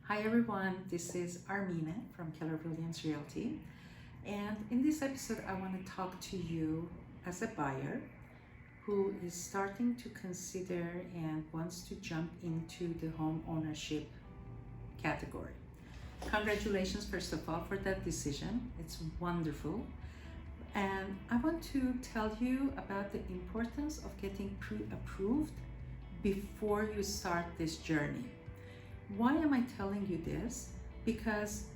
Hi everyone, this is Arminé from Keller Williams Realty, and in this episode I want to talk to you as a buyer who is starting to consider and wants to jump into the home ownership category. Congratulations first of all for that decision. It's wonderful, and I want to tell you about the importance of getting pre-approved before you start this journey. Why am I telling you this? Because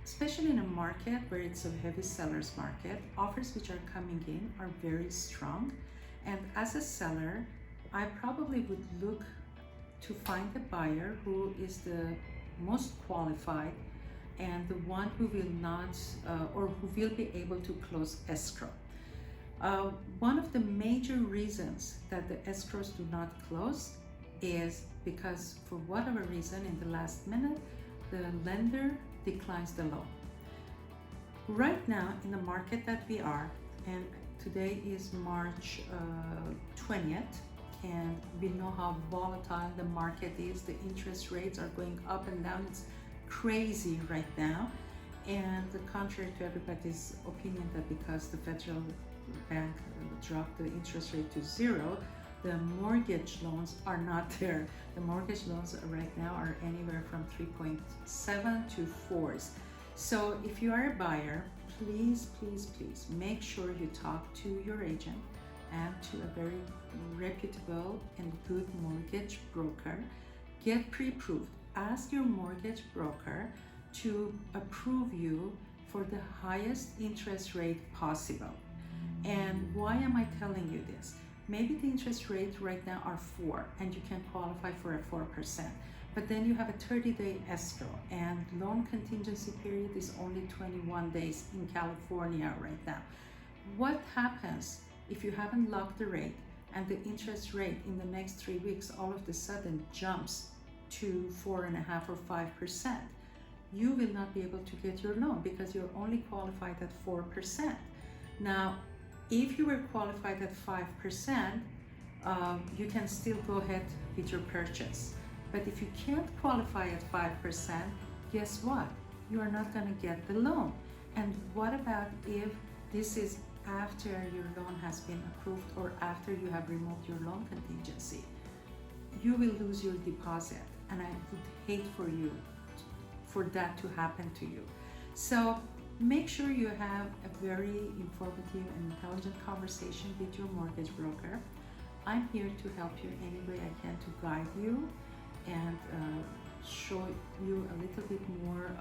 especially in a market where it's a heavy seller's market, offers which are coming in are very strong. And as a seller, I probably would look to find a buyer who is the most qualified and the one who will not or who will be able to close escrow. One of the major reasons that the escrows do not close is because for whatever reason in the last minute the lender declines the loan. Right now in the market that we are, and today is March 20th, and we know how volatile the market is. The interest rates are going up and down. It's crazy right now, and contrary to everybody's opinion that because the federal bank dropped the interest rate to zero, the mortgage loans are not there. The mortgage loans right now are anywhere from 3.7 to 4s. So if you are a buyer, please make sure you talk to your agent and to a very reputable and good mortgage broker. Get pre-approved. Ask your mortgage broker to approve you for the highest interest rate possible. And why am I telling you this? Maybe the interest rates right now are 4 and you can qualify for a 4%, but then you have a 30-day escrow and loan contingency period is only 21 days in California right now. What happens if you haven't locked the rate and the interest rate in the next 3 weeks all of a sudden jumps to 4.5% or 5%? You will not be able to get your loan because you're only qualified at 4%. Now, if you were qualified at 5%, you can still go ahead with your purchase. But if you can't qualify at 5%, guess what? You are not going to get the loan. And what about if this is after your loan has been approved or after you have removed your loan contingency? You will lose your deposit, and I would hate for that to happen to you. So make sure you have a very informative and intelligent conversation with your mortgage broker. I'm here to help you any way I can to guide you and show you a little bit more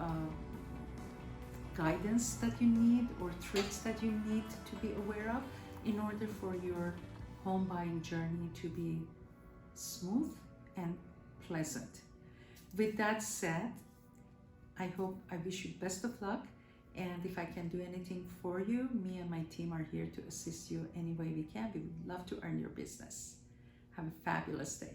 guidance that you need or tricks that you need to be aware of in order for your home buying journey to be smooth and pleasant. With that said, I wish you best of luck. And if I can do anything for you, me and my team are here to assist you any way we can. We would love to earn your business. Have a fabulous day.